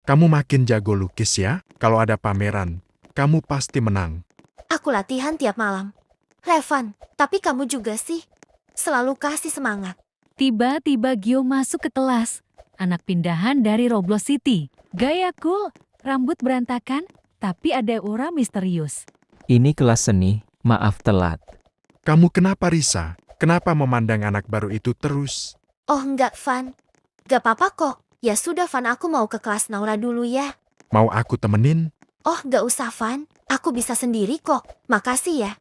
Kamu makin jago lukis ya. Kalau ada pameran, kamu pasti menang. Aku latihan tiap malam. Revan, tapi kamu juga sih. Selalu kasih semangat. Tiba-tiba Gio masuk ke kelas. Anak pindahan dari Roblox City. Gaya cool, rambut berantakan, tapi ada aura misterius. Ini kelas seni, maaf telat. Kamu kenapa Risa? Kenapa memandang anak baru itu terus? Oh enggak, Van. Gak apa-apa kok. Ya sudah, Van, aku mau ke kelas Naura dulu ya. Mau aku temenin? Oh gak usah, Van. Aku bisa sendiri kok. Makasih ya.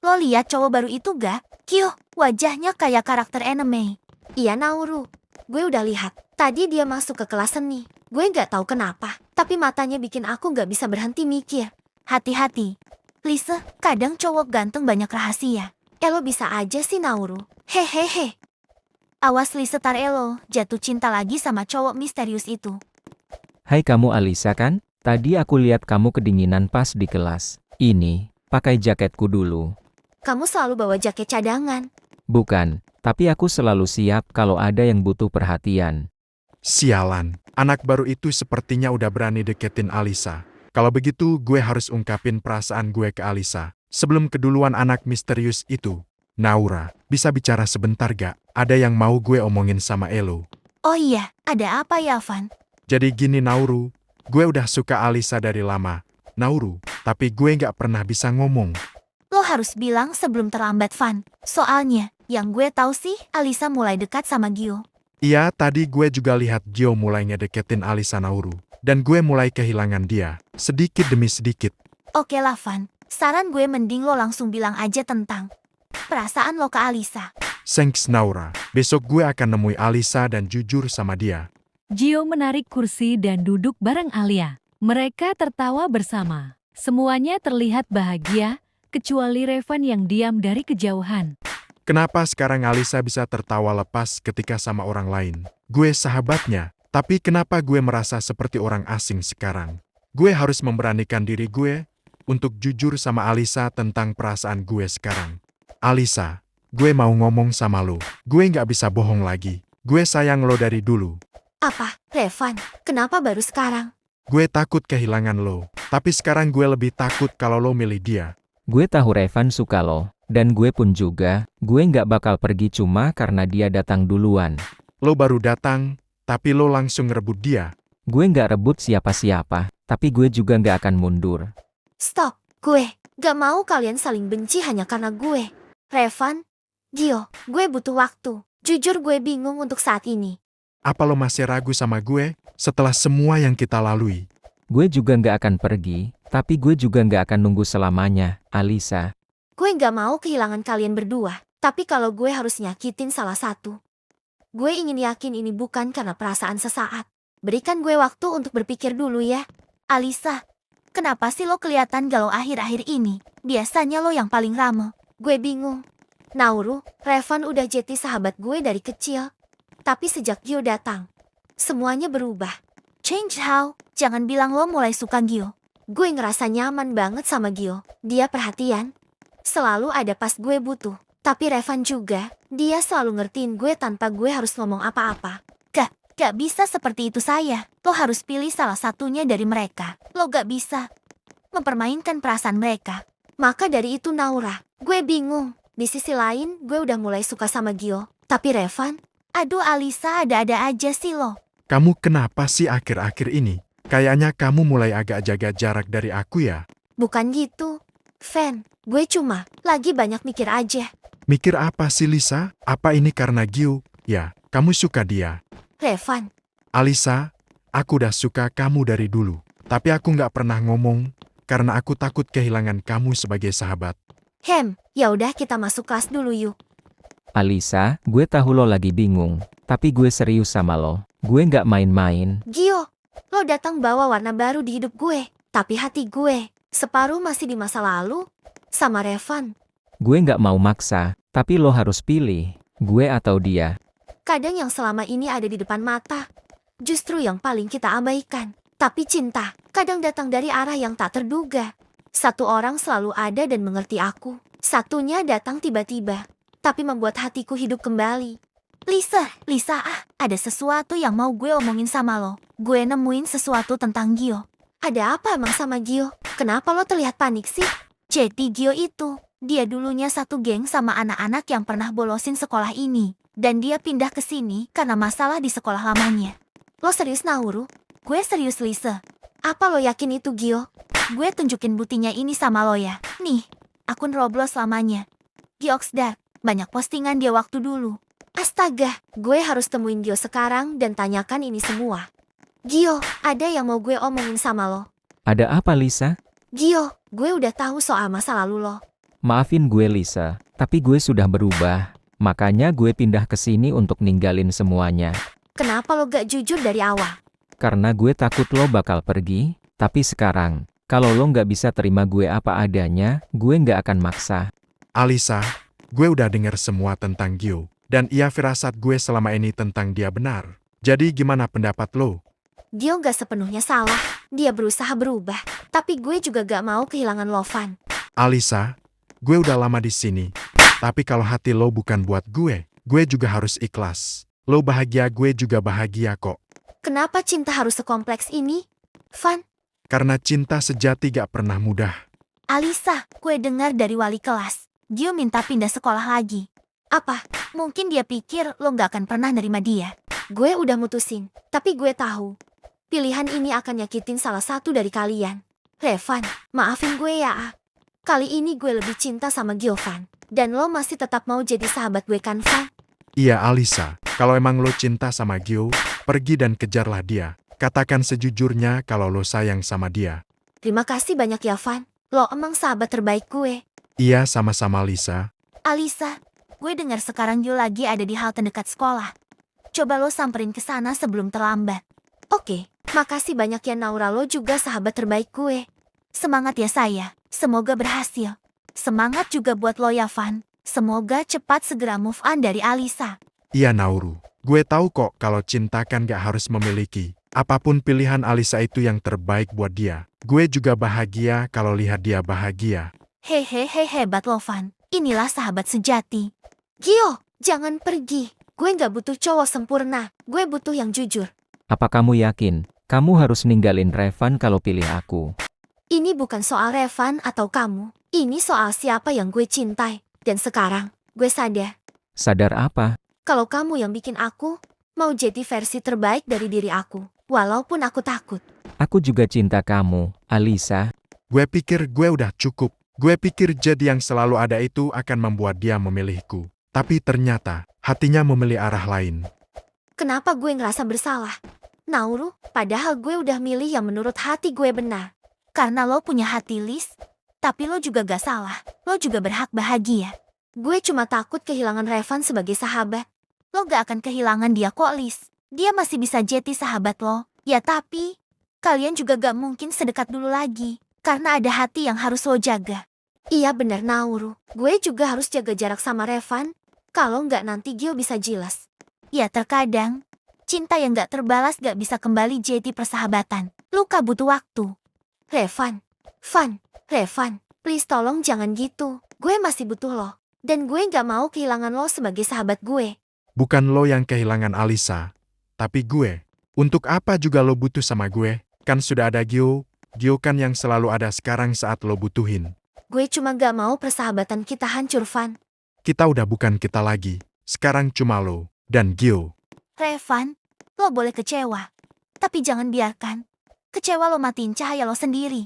Lo lihat cowok baru itu gak? Kyo, wajahnya kayak karakter anime. Iya, Nauru. Gue udah lihat. Tadi dia masuk ke kelas seni. Gue gak tahu kenapa. Tapi matanya bikin aku gak bisa berhenti mikir. Hati-hati. Lisa, kadang cowok ganteng banyak rahasia. Elo bisa aja sih, Nauru. Hehehe. Awas Lisa, tar Elo jatuh cinta lagi sama cowok misterius itu. Hai kamu Alisa kan? Tadi aku lihat kamu kedinginan pas di kelas. Ini, pakai jaketku dulu. Kamu selalu bawa jaket cadangan. Bukan, tapi aku selalu siap kalau ada yang butuh perhatian. Sialan, anak baru itu sepertinya udah berani deketin Alisa. Kalau begitu, gue harus ungkapin perasaan gue ke Alisa. Sebelum keduluan anak misterius itu. Naura, bisa bicara sebentar gak? Ada yang mau gue omongin sama Elo. Oh iya, ada apa ya, Van? Jadi gini Nauru, gue udah suka Alisa dari lama. Nauru, tapi gue gak pernah bisa ngomong. Lo harus bilang sebelum terlambat, Van. Soalnya, yang gue tahu sih, Alisa mulai dekat sama Gio. Iya, tadi gue juga lihat Gio mulai ngedeketin Alisa Nauru. Dan gue mulai kehilangan dia, sedikit demi sedikit. Oke lah, Van. Saran gue mending lo langsung bilang aja tentang perasaan lo ke Alisa. Thanks Naura, besok gue akan nemui Alisa dan jujur sama dia. Gio menarik kursi dan duduk bareng Alia. Mereka tertawa bersama. Semuanya terlihat bahagia, kecuali Revan yang diam dari kejauhan. Kenapa sekarang Alisa bisa tertawa lepas ketika sama orang lain? Gue sahabatnya, tapi kenapa gue merasa seperti orang asing sekarang? Gue harus memberanikan diri gue untuk jujur sama Alisa tentang perasaan gue sekarang. Alisa, gue mau ngomong sama lo. Gue nggak bisa bohong lagi. Gue sayang lo dari dulu. Apa, Revan? Kenapa baru sekarang? Gue takut kehilangan lo. Tapi sekarang gue lebih takut kalau lo milih dia. Gue tahu Revan suka lo, dan gue pun juga. Gue nggak bakal pergi cuma karena dia datang duluan. Lo baru datang, tapi lo langsung ngerebut dia. Gue nggak rebut siapa-siapa, tapi gue juga nggak akan mundur. Stop, gue gak mau kalian saling benci hanya karena gue. Revan, Gio, gue butuh waktu. Jujur gue bingung untuk saat ini. Apa lo masih ragu sama gue setelah semua yang kita lalui? Gue juga nggak akan pergi, tapi gue juga nggak akan nunggu selamanya, Alisa. Gue gak mau kehilangan kalian berdua. Tapi kalau gue harus nyakitin salah satu, gue ingin yakin ini bukan karena perasaan sesaat. Berikan gue waktu untuk berpikir dulu ya. Alisa, kenapa sih lo kelihatan galau akhir-akhir ini? Biasanya lo yang paling ramah. Gue bingung. Nauru, Revan udah jadi sahabat gue dari kecil. Tapi sejak Gio datang, semuanya berubah. Change how? Jangan bilang lo mulai suka Gio. Gue ngerasa nyaman banget sama Gio. Dia perhatian. Selalu ada pas gue butuh. Tapi Revan juga, dia selalu ngertiin gue tanpa gue harus ngomong apa-apa. Gak bisa seperti itu saya. Lo harus pilih salah satunya dari mereka. Lo gak bisa mempermainkan perasaan mereka. Maka dari itu Naura, gue bingung. Di sisi lain, gue udah mulai suka sama Gio. Tapi Revan, aduh Alisa ada-ada aja sih lo. Kamu kenapa sih akhir-akhir ini? Kayaknya kamu mulai agak jaga jarak dari aku ya? Bukan gitu, Van. Gue cuma lagi banyak mikir aja. Mikir apa sih Lisa? Apa ini karena Gio? Ya, kamu suka dia. Revan, Alisa, aku udah suka kamu dari dulu. Tapi aku nggak pernah ngomong, karena aku takut kehilangan kamu sebagai sahabat. ya udah kita masuk kelas dulu yuk. Alisa, gue tahu lo lagi bingung, tapi gue serius sama lo. Gue nggak main-main. Gio, lo datang bawa warna baru di hidup gue. Tapi hati gue, separuh masih di masa lalu. Sama Revan. Gue nggak mau maksa, tapi lo harus pilih, gue atau dia. Kadang yang selama ini ada di depan mata, justru yang paling kita abaikan. Tapi cinta, kadang datang dari arah yang tak terduga. Satu orang selalu ada dan mengerti aku. Satunya datang tiba-tiba, tapi membuat hatiku hidup kembali. Lisa, ada sesuatu yang mau gue omongin sama lo. Gue nemuin sesuatu tentang Gio. Ada apa emang sama Gio? Kenapa lo terlihat panik sih? Jadi Gio itu, dia dulunya satu geng sama anak-anak yang pernah bolosin sekolah ini. Dan dia pindah ke sini karena masalah di sekolah lamanya. Lo serius, Nauru? Gue serius, Lisa. Apa lo yakin itu Gio? Gue tunjukin buktinya ini sama lo ya. Nih, akun Roblox lamanya. Gioxdark, banyak postingan dia waktu dulu. Astaga, gue harus temuin Gio sekarang dan tanyakan ini semua. Gio, ada yang mau gue omongin sama lo. Ada apa, Lisa? Gio, gue udah tahu soal masa lalu lo. Maafin gue, Lisa, tapi gue sudah berubah. Makanya gue pindah ke sini untuk ninggalin semuanya. Kenapa lo gak jujur dari awal? Karena gue takut lo bakal pergi. Tapi sekarang, kalau lo nggak bisa terima gue apa adanya, gue nggak akan maksa. Alisa, gue udah dengar semua tentang Gio. Dan ia firasat gue selama ini tentang dia benar. Jadi gimana pendapat lo? Gio gak sepenuhnya salah. Dia berusaha berubah. Tapi gue juga gak mau kehilangan Lovan. Alisa, gue udah lama di sini. Tapi kalau hati lo bukan buat gue juga harus ikhlas. Lo bahagia, gue juga bahagia kok. Kenapa cinta harus sekompleks ini? Van, Karena cinta sejati gak pernah mudah. Alisa, gue dengar dari wali kelas. Gio minta pindah sekolah lagi. Apa? Mungkin dia pikir lo gak akan pernah nerima dia. Gue udah mutusin, tapi gue tahu. Pilihan ini akan nyakitin salah satu dari kalian. Revan, maafin gue ya. Kali ini gue lebih cinta sama Giovan. Dan lo masih tetap mau jadi sahabat gue kan, Van? Iya Alisa, kalau emang lo cinta sama Gio, pergi dan kejarlah dia. Katakan sejujurnya kalau lo sayang sama dia. Terima kasih banyak ya, Van. Lo emang sahabat terbaik gue. Iya sama-sama Lisa. Alisa, gue dengar sekarang Gio lagi ada di halte dekat sekolah. Coba lo samperin ke sana sebelum terlambat. Oke, makasih banyak ya Naura, lo juga sahabat terbaik gue. Semangat ya saya, semoga berhasil. Semangat juga buat lo ya Van. Semoga cepat segera move on dari Alisa. Iya Nauru, gue tahu kok kalau cinta kan gak harus memiliki. Apapun pilihan Alisa itu yang terbaik buat dia. Gue juga bahagia kalau lihat dia bahagia. Hehehe, hebat lo Van. Inilah sahabat sejati. Gio, jangan pergi. Gue gak butuh cowok sempurna. Gue butuh yang jujur. Apa kamu yakin? Kamu harus ninggalin Revan kalau pilih aku. Ini bukan soal Revan atau kamu. Ini soal siapa yang gue cintai. Dan sekarang, gue sadar. Sadar apa? Kalau kamu yang bikin aku, mau jadi versi terbaik dari diri aku. Walaupun aku takut. Aku juga cinta kamu, Alisa. Gue pikir gue udah cukup. Gue pikir jadi yang selalu ada itu akan membuat dia memilihku. Tapi ternyata, hatinya memilih arah lain. Kenapa gue ngerasa bersalah? Nauru, padahal gue udah milih yang menurut hati gue benar. Karena lo punya hati Lis, tapi lo juga gak salah. Lo juga berhak bahagia. Gue cuma takut kehilangan Revan sebagai sahabat. Lo gak akan kehilangan dia kok, Lis. Dia masih bisa jadi sahabat lo. Ya tapi, kalian juga gak mungkin sedekat dulu lagi. Karena ada hati yang harus lo jaga. Iya benar Nauru, gue juga harus jaga jarak sama Revan. Kalau nggak nanti Gio bisa jilas. Ya terkadang, cinta yang nggak terbalas nggak bisa kembali jadi persahabatan. Luka butuh waktu. Revan, Revan, please tolong jangan gitu. Gue masih butuh lo. Dan gue nggak mau kehilangan lo sebagai sahabat gue. Bukan lo yang kehilangan Alisa, tapi gue. Untuk apa juga lo butuh sama gue? Kan sudah ada Gio. Gio kan yang selalu ada sekarang saat lo butuhin. Gue cuma gak mau persahabatan kita hancur, Van. Kita udah bukan kita lagi. Sekarang cuma lo dan Gio. Revan, lo boleh kecewa. Tapi jangan biarkan. Kecewa lo matiin cahaya lo sendiri.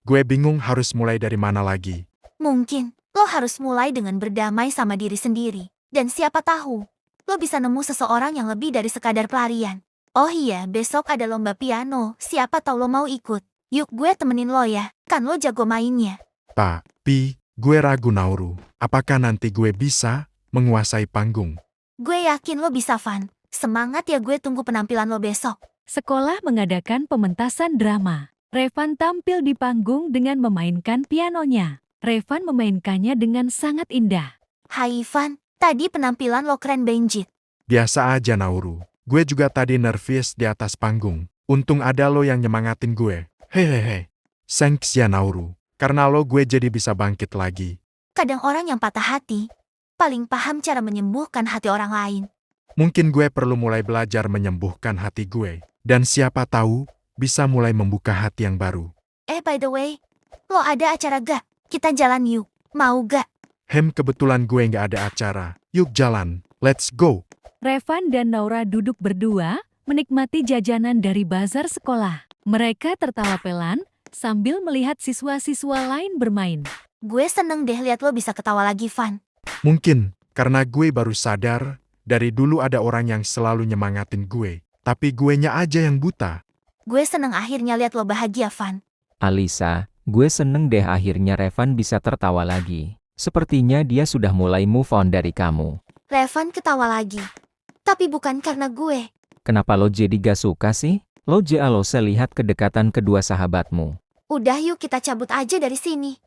Gue bingung harus mulai dari mana lagi. Mungkin, lo harus mulai dengan berdamai sama diri sendiri. Dan siapa tahu, lo bisa nemu seseorang yang lebih dari sekadar pelarian. Oh iya, besok ada lomba piano. Siapa tahu lo mau ikut. Yuk gue temenin lo ya, kan lo jago mainnya. Tapi, gue ragu Nauru. Apakah nanti gue bisa menguasai panggung? Gue yakin lo bisa, Van. Semangat ya, gue tunggu penampilan lo besok. Sekolah mengadakan pementasan drama. Revan tampil di panggung dengan memainkan pianonya. Revan memainkannya dengan sangat indah. Hai Van, tadi penampilan lo keren banget. Biasa aja Nauru. Gue juga tadi nervous di atas panggung. Untung ada lo yang nyemangatin gue. Hehehe. Thanks ya Nauru. Karena lo gue jadi bisa bangkit lagi. Kadang orang yang patah hati, paling paham cara menyembuhkan hati orang lain. Mungkin gue perlu mulai belajar menyembuhkan hati gue. Dan siapa tahu, bisa mulai membuka hati yang baru. By the way, lo ada acara gak? Kita jalan yuk. Mau gak? Kebetulan gue nggak ada acara. Yuk jalan, let's go. Revan dan Naura duduk berdua, menikmati jajanan dari bazar sekolah. Mereka tertawa pelan, sambil melihat siswa-siswa lain bermain. Gue seneng deh liat lo bisa ketawa lagi, Van. Mungkin, karena gue baru sadar, dari dulu ada orang yang selalu nyemangatin gue. Tapi guenya aja yang buta. Gue seneng akhirnya liat lo bahagia, Van. Alisa, gue seneng deh akhirnya Revan bisa tertawa lagi. Sepertinya dia sudah mulai move on dari kamu. Revan ketawa lagi. Tapi bukan karena gue. Kenapa lo jadi gak suka sih? Lo jealous lihat kedekatan kedua sahabatmu. Udah yuk kita cabut aja dari sini.